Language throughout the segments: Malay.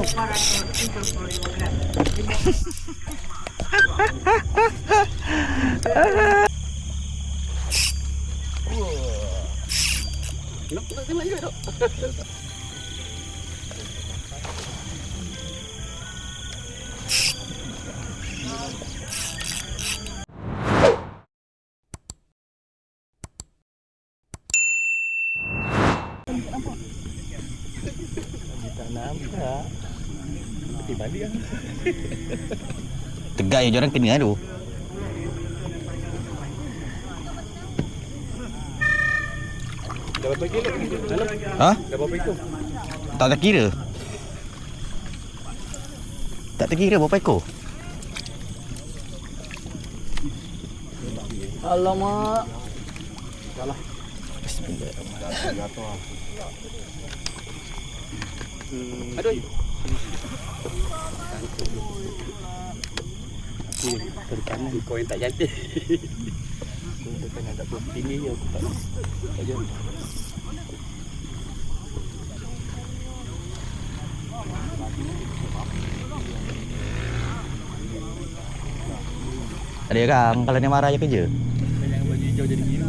Tak nampak. Pergi balik lah. Tegak je orang kena tu. Dah berapa kilo? Dalam? Ha? Dah berapa ekor? Tak terkira. Tak terkira berapa ekor. Alamak. Salah. Jatuh. Aduh. Dari kanan kau yang tak cantik. Kau bukan ada tinggi je aku tak. Tak je. Ada orang kalau dia marah je kerja. Yang baju hijau jadi biru.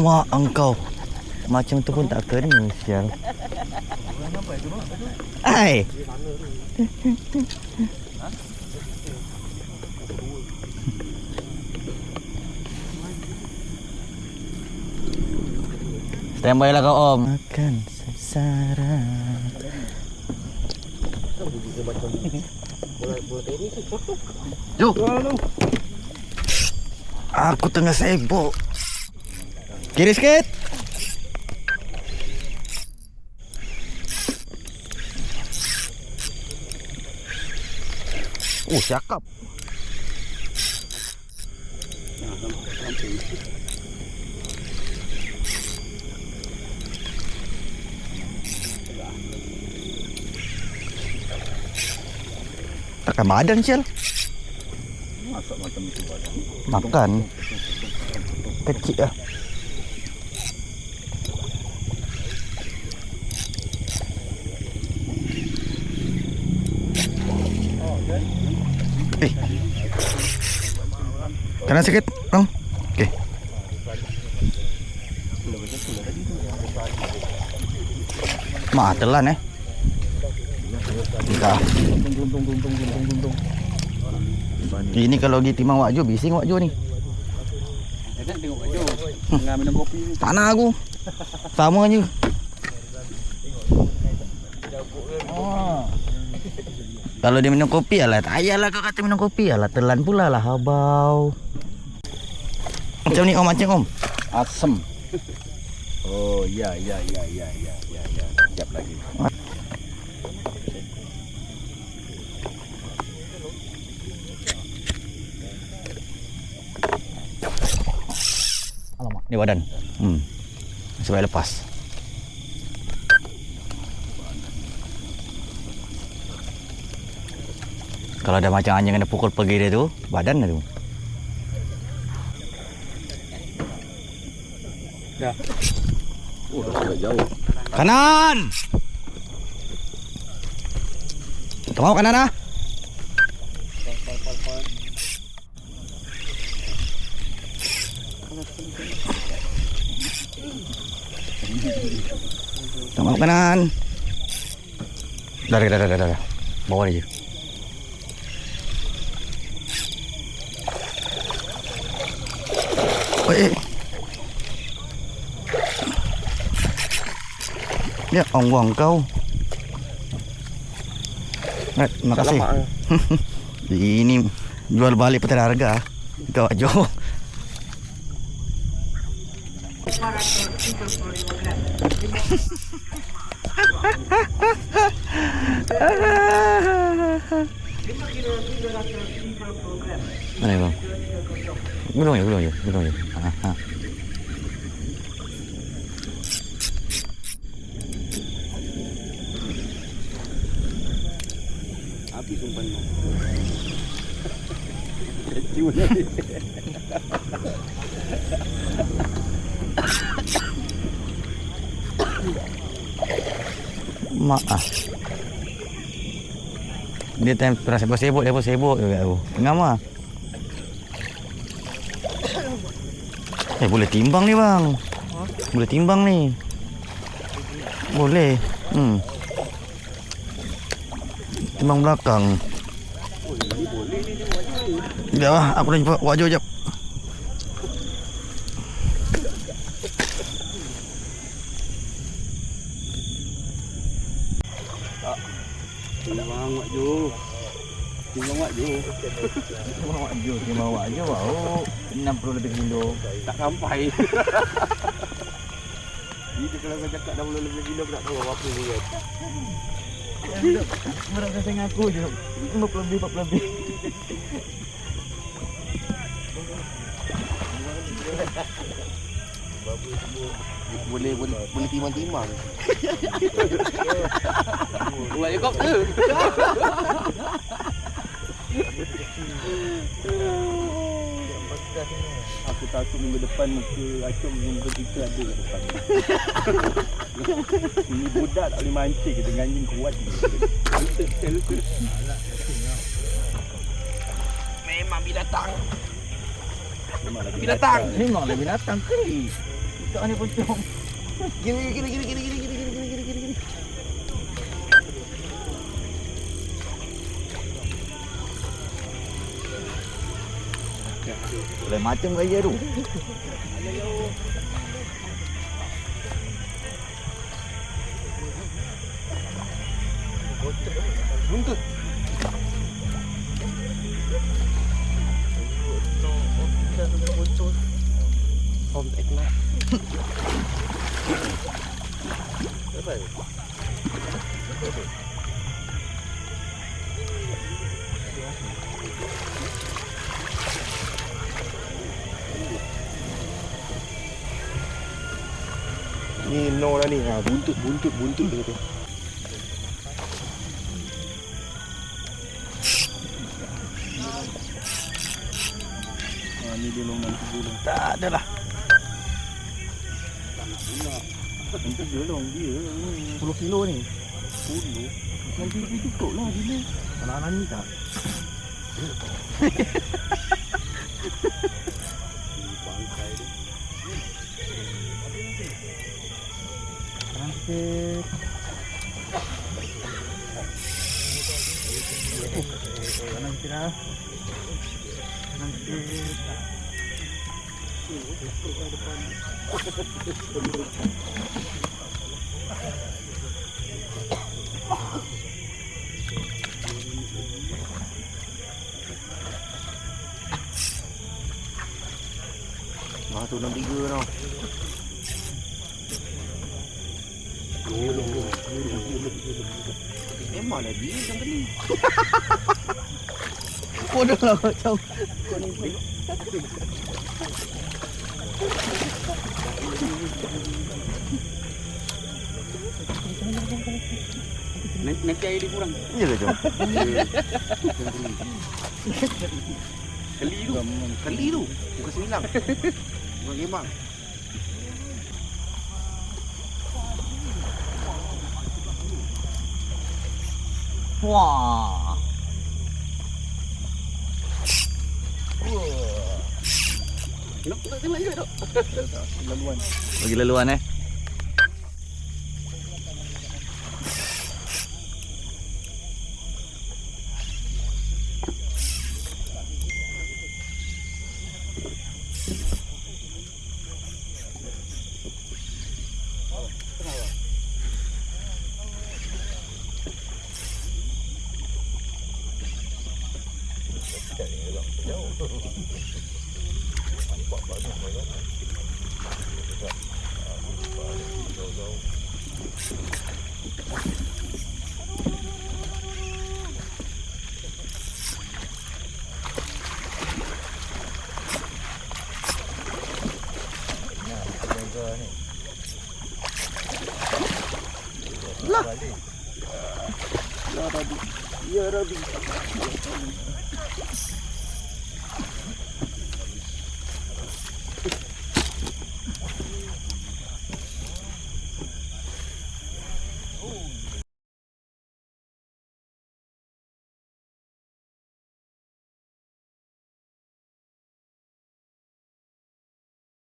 Mak engkau. Macam tu pun tak kena sial. Hai. Standby lah kau Om. Makan sesara. Jom. Aku tengah sibuk. Kiri sikit. Oh, cakap. Takkan badan sial. Masak macam itu badan. Makan. Kecil lah. Kanan sikit, Bang. Okey. Mak telan Dah. Ini kalau pergi timang Wak Jo, bising Wak Jo ni. Jangan tengok Wak Jo. Tengah minum kopi ni. Tak nak aku. Sama je. Kalau dia minum kopi alah, tak payahlah kau kata minum kopi alah, telan pula lah habau. Macam ni Om, macam Om. Asam. Oh, ya. Sekejap lagi. Alamak, ni badan. Supaya lepas. Kalau ada macam anjing kena pukul pergi dia tu, badan dia tu. Dah. Oh, dah agak jauh. Kanan! Tak mau kanan ah? Tak mau kanan. Dah. Bawa dia je. Ya, ongwang kau. Terima kasih. Ini jual balik peta harga. Kau Jo. Mana bang? Gulung je. tumpan. Kecil ni. Mak ah. Dia time perasa sibuk dia pun sibuk juga tu. Ngam ah. Boleh timbang ni bang. Boleh timbang ni. Boleh. Timbang belakang. Sekejap lah, aku dah jumpa wajah jap. Timbang wak jo. Timbang wak jo. Timbang wajah bau. 60 lebih kilo. Tak sampai. Itu kalau kau cakap 60 lebih kilo aku tak tahu apa ni kan. Berat saya ngaku je. 50 lebih 40 lebih. Boleh timbang-timbang. Buat je kau ke? Aku takut minggu depan muka Acung muka kita ada kat depan. Ini budak tak boleh mancing kita dengan anjing kuat ni. Memang binatang. Binatang. Memanglah binatang kali. Tak ni pocong. Gini. Lain macam gaya tu. Buntut. Home tak kena. Apa? Ni no lah ni. Ha, buntut dia tu. Ha, ni dia longan tu. Tak ada lah. Nanti dia long dia 10 kilo ni. 10. Nanti dia cukup lah bila. Anak-anak ni tak. Bangkai dia. Cantik. Kanan kira. Cantik. Tu 63 tau. Memanglah dia yang beli. Bodoh lah macam. Nanti air dia kurang. Ya ke Jom? Keli tu. Bukan semilang. Bukan gemang. Wah. Nak tengok juga dok. Laluan. Bagi laluan Lah tadi. Ya Rabbi.